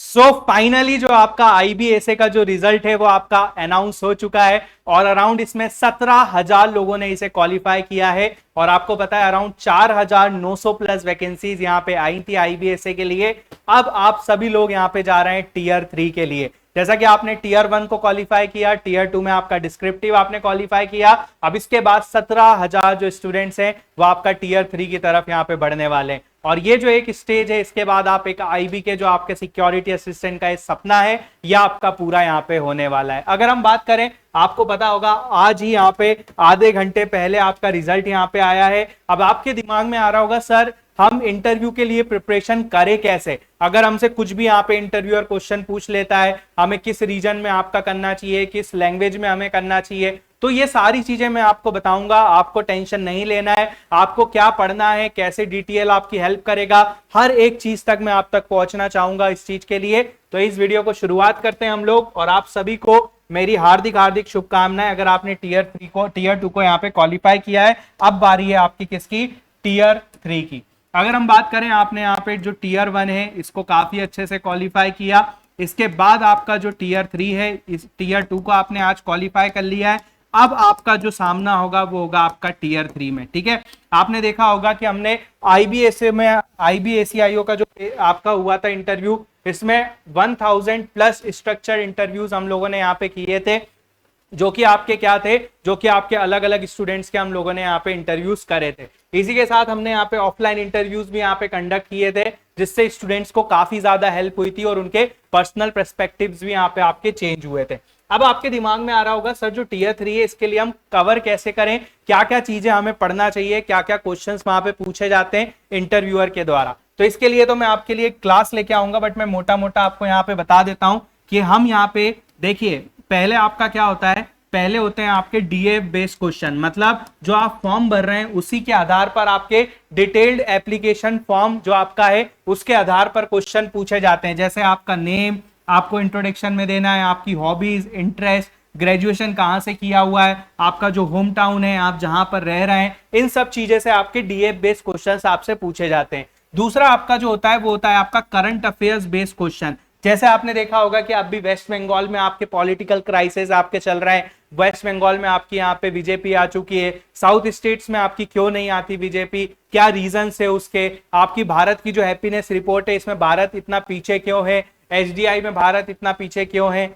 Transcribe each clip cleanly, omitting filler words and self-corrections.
So finally जो आपका IBSA का जो रिजल्ट है वो आपका अनाउंस हो चुका है और अराउंड इसमें 17,000 लोगों ने इसे क्वालिफाई किया है और आपको पता है अराउंड 4,900 प्लस वैकेंसीज यहाँ पे आई थी आईबीएसए के लिए। अब आप सभी लोग यहाँ पे जा रहे हैं टीयर 3 के लिए। जैसा कि आपने टीयर 1 को क्वालिफाई किया, टीयर 2 में आपका डिस्क्रिप्टिव आपने क्वालिफाई किया, अब इसके बाद 17,000 जो स्टूडेंट्स हैं वो आपका टीयर 3 की तरफ यहाँ पे बढ़ने वाले हैं। और ये जो एक स्टेज है इसके बाद आप एक आईबी के जो आपके सिक्योरिटी असिस्टेंट का सपना है यह आपका पूरा यहाँ पे होने वाला है। अगर हम बात करें, आपको पता होगा आज ही यहाँ पे आधे घंटे पहले आपका रिजल्ट यहाँ पे आया है। अब आपके दिमाग में आ रहा होगा सर हम इंटरव्यू के लिए प्रिपरेशन करें कैसे, अगर हमसे कुछ भी यहाँ पे इंटरव्यूअर क्वेश्चन पूछ लेता है, हमें किस रीजन में आपका करना चाहिए, किस लैंग्वेज में हमें करना चाहिए, तो ये सारी चीजें मैं आपको बताऊंगा। आपको टेंशन नहीं लेना है, आपको क्या पढ़ना है, कैसे डीटीएल आपकी हेल्प करेगा, हर एक चीज तक मैं आप तक पहुंचना चाहूंगा इस चीज के लिए। तो इस वीडियो को शुरुआत करते हैं हम लोग और आप सभी को मेरी हार्दिक हार्दिक शुभकामनाएं। अगर आपने टीयर 3 को टीयर 2 को यहाँ पे क्वालिफाई किया है, अब बारी है आपकी किसकी, टीयर 3 की। अगर हम बात करें, आपने यहाँ पे जो टीयर 1 है इसको काफी अच्छे से क्वालिफाई किया, इसके बाद आपका जो टीयर 3 है, इस टीयर 2 को आपने आज क्वालिफाई कर लिया है। अब आपका जो सामना होगा वो होगा आपका टीयर 3 में। ठीक है, आपने देखा होगा कि हमने आईबीएसए में आईबीएसईआईओ का जो आपका हुआ था इंटरव्यू, इसमें 1000 प्लस स्ट्रक्चर इंटरव्यूज हम लोगों ने यहाँ पे किए थे, जो कि आपके क्या थे, जो कि आपके अलग अलग स्टूडेंट्स के हम लोगों ने यहाँ पे इंटरव्यूज करे थे। इसी के साथ हमने यहाँ पे ऑफलाइन इंटरव्यूज भी यहाँ पे कंडक्ट किए थे, जिससे स्टूडेंट्स को काफी ज्यादा हेल्प हुई थी और उनके पर्सनल पर्सपेक्टिव्स भी यहाँ पे आपके चेंज हुए थे। अब आपके दिमाग में आ रहा होगा सर जो टीयर 3 है इसके लिए हम कवर कैसे करें, क्या क्या चीजें हमें पढ़ना चाहिए, क्या क्या क्वेश्चंस वहां पे पूछे जाते हैं इंटरव्यूअर के द्वारा। तो इसके लिए तो मैं आपके लिए क्लास लेके आऊंगा, बट मैं मोटा मोटा आपको यहाँ पे बता देता हूं कि हम यहाँ पे देखिए, पहले आपका क्या होता है, पहले होते हैं आपके डीए बेस्ड क्वेश्चन, मतलब जो आप फॉर्म भर रहे हैं उसी के आधार पर आपके डिटेल्ड एप्लीकेशन फॉर्म जो आपका है उसके आधार पर क्वेश्चन पूछे जाते हैं। जैसे आपका नेम आपको इंट्रोडक्शन में देना है, आपकी हॉबीज, इंटरेस्ट, ग्रेजुएशन कहाँ से किया हुआ है, आपका जो होम टाउन है, आप जहां पर रह रहे हैं, इन सब चीजें से आपके डीए बेस्ड क्वेश्चंस आपसे पूछे जाते हैं। दूसरा आपका जो होता है वो होता है आपका करंट अफेयर्स बेस्ड क्वेश्चन। जैसे आपने देखा होगा कि अभी वेस्ट बंगाल में आपके पॉलिटिकल क्राइसिस आपके चल रहे हैं, वेस्ट बंगाल में आपकी यहाँ पे बीजेपी आ चुकी है, साउथ स्टेट्स में आपकी क्यों नहीं आती बीजेपी, क्या रीजन है उसके, आपकी भारत की जो हैप्पीनेस रिपोर्ट है इसमें भारत इतना पीछे क्यों है, एचडीआई में भारत इतना पीछे क्यों है,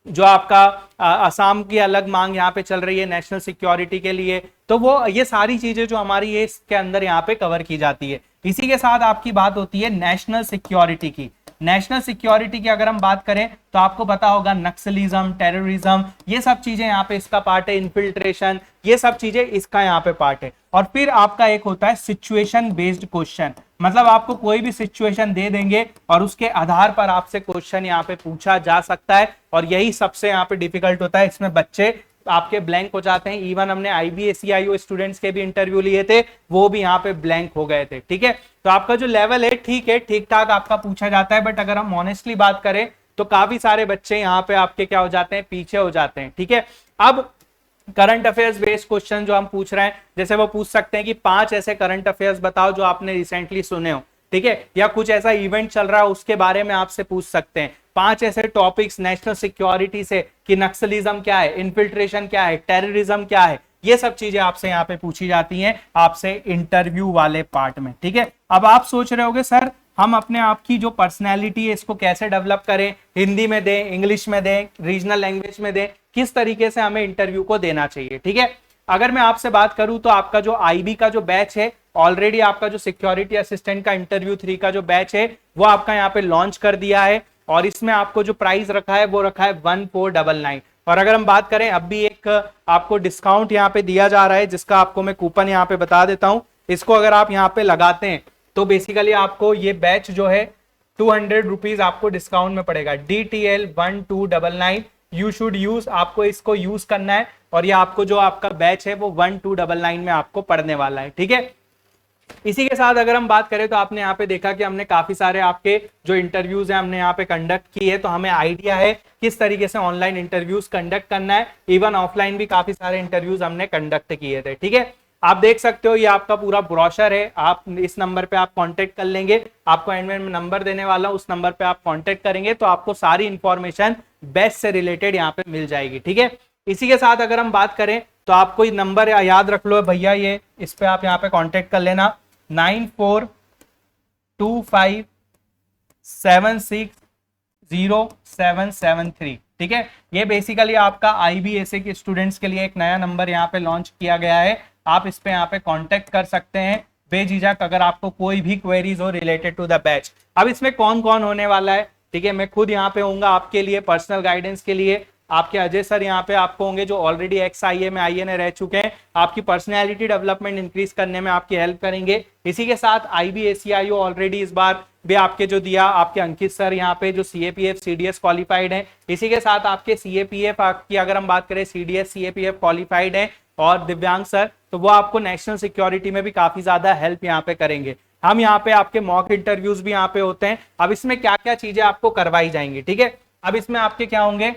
जो आपका असम की अलग मांग यहाँ पे चल रही है नेशनल सिक्योरिटी के लिए, तो वो ये सारी चीजें जो हमारी है इसके अंदर यहाँ पे कवर की जाती है। इसी के साथ आपकी बात होती है नेशनल सिक्योरिटी की। नेशनल सिक्योरिटी की अगर हम बात करें तो आपको पता होगा नक्सलिज्म, टेररिज्म, ये सब चीजें यहाँ पे इसका पार्ट है, इन्फिल्ट्रेशन, ये सब चीजें इसका यहाँ पे पार्ट है। और फिर आपका एक होता है सिचुएशन बेस्ड क्वेश्चन, मतलब आपको कोई भी सिचुएशन दे देंगे और उसके आधार पर आपसे क्वेश्चन यहाँ पे पूछा जा सकता है, और यही सबसे यहाँ पे डिफिकल्ट होता है, इसमें बच्चे आपके ब्लैंक हो जाते हैं। इवन हमने आईबीएसईआईओ स्टूडेंट्स के भी इंटरव्यू लिए थे, वो भी यहाँ पे ब्लैंक हो गए थे। ठीक है, तो आपका जो लेवल है ठीक है, ठीक ठाक आपका पूछा जाता है, बट अगर हम ऑनेस्टली बात करें तो काफी सारे बच्चे यहाँ पे आपके क्या हो जाते हैं, पीछे हो जाते हैं। ठीक है, अब करंट अफेयर्स बेस्ड क्वेश्चन जो हम पूछ रहे हैं, जैसे वो पूछ सकते हैं कि 5 ऐसे करंट अफेयर्स बताओ जो आपने रिसेंटली सुने हो। ठीक है, या कुछ ऐसा इवेंट चल रहा है उसके बारे में आपसे पूछ सकते हैं। 5 ऐसे टॉपिक्स नेशनल सिक्योरिटी से कि नक्सलिज्म क्या है, इन्फिल्ट्रेशन क्या है, टेररिज्म क्या है, ये सब चीजें आपसे यहाँ पे पूछी जाती हैं आपसे इंटरव्यू वाले पार्ट में। ठीक है, अब आप सोच रहे होगे सर हम अपने आप की जो पर्सनैलिटी है इसको कैसे डेवलप करें, हिंदी में दें, इंग्लिश में दें, रीजनल लैंग्वेज में दें, किस तरीके से हमें इंटरव्यू को देना चाहिए। ठीक है, अगर मैं आपसे बात करूं तो आपका जो आईबी का जो बैच है, ऑलरेडी आपका जो सिक्योरिटी असिस्टेंट का इंटरव्यू 3 का जो बैच है वो आपका यहाँ पे लॉन्च कर दिया है, और इसमें आपको जो प्राइस रखा है वो रखा है 1499। और अगर हम बात करें, अब भी एक आपको डिस्काउंट यहाँ पे दिया जा रहा है, जिसका आपको मैं कूपन यहाँ पे बता देता हूँ। इसको अगर आप यहाँ पे लगाते हैं तो बेसिकली आपको ये बैच जो है 200 रुपीज आपको डिस्काउंट में पड़ेगा, DTL 1299 यू शुड यूज, आपको इसको यूज करना है, और ये आपको जो आपका बैच है वो 1299 में आपको पड़ने वाला है। ठीक है, इसी के साथ अगर हम बात करें तो आपने यहाँ पे देखा कि हमने काफी सारे आपके जो इंटरव्यूज है हमने यहाँ पे कंडक्ट किए हैं, तो हमें आइडिया है किस तरीके से ऑनलाइन इंटरव्यूज कंडक्ट करना है। इवन ऑफलाइन भी काफी सारे इंटरव्यूज हमने कंडक्ट किए थे। ठीक है, आप देख सकते हो ये आपका पूरा ब्रोशर है, आप इस नंबर पे आप कांटेक्ट कर लेंगे, आपको एंड में नंबर देने वाला हूं, उस नंबर पे आप कांटेक्ट करेंगे तो आपको सारी इंफॉर्मेशन बेस्ट से रिलेटेड यहाँ पे मिल जाएगी। ठीक है, इसी के साथ अगर हम बात करें तो आपको ये नंबर याद रख लो भैया, ये इस पे आप यहाँ पे कांटेक्ट कर लेना 9425760773। ठीक है, ये बेसिकली आपका IBSA के स्टूडेंट्स के लिए एक नया नंबर यहाँ पे लॉन्च किया गया है, आप इस पे यहाँ पे कांटेक्ट कर सकते हैं बेझिझक अगर आपको कोई भी क्वेरीज हो रिलेटेड टू द बैच। अब इसमें कौन कौन होने वाला है, ठीक है, मैं खुद यहाँ पे होऊंगा आपके लिए पर्सनल गाइडेंस के लिए, आपके अजय सर यहाँ पे आपको होंगे जो ऑलरेडी XIA में INA रह चुके हैं, आपकी पर्सनैलिटी डेवलपमेंट इंक्रीज करने में आपकी हेल्प करेंगे। इसी के साथ IBACIO ऑलरेडी इस बार भी आपके जो दिया आपके अंकित सर यहाँ पे जो CAPF CDS क्वालिफाइड है, इसी के साथ आपके CAPF की अगर हम बात करें CDS CAPF क्वालिफाइड है, और दिव्यांग सर तो वो आपको नेशनल सिक्योरिटी में भी काफी ज्यादा हेल्प यहाँ पे करेंगे। हम यहाँ पे आपके मॉक इंटरव्यूज भी यहाँ पे होते हैं। अब इसमें क्या क्या चीजें आपको करवाई जाएंगी, ठीक है, अब इसमें आपके क्या होंगे,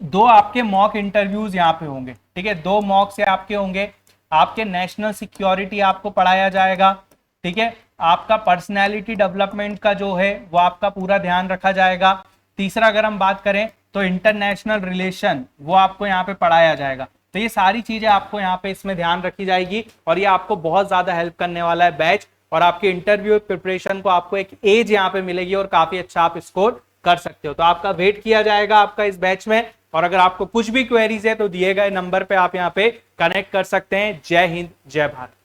2 आपके मॉक इंटरव्यूज यहाँ पे होंगे। ठीक है, 2 मॉक से आपके होंगे, आपके नेशनल सिक्योरिटी आपको पढ़ाया जाएगा। ठीक है, आपका पर्सनैलिटी डेवलपमेंट का जो है वो आपका पूरा ध्यान रखा जाएगा। तीसरा अगर हम बात करें तो इंटरनेशनल रिलेशन वो आपको यहाँ पे पढ़ाया जाएगा। तो ये सारी चीजें आपको यहाँ पे इसमें ध्यान रखी जाएगी और ये आपको बहुत ज्यादा हेल्प करने वाला है बैच, और आपके इंटरव्यू प्रिपरेशन को आपको एक एज यहाँ पे मिलेगी और काफी अच्छा आप स्कोर कर सकते हो। तो आपका वेट किया जाएगा आपका इस बैच में, और अगर आपको कुछ भी क्वेरीज है तो दिए गए नंबर पे आप यहाँ पे कनेक्ट कर सकते हैं। जय हिंद, जय भारत।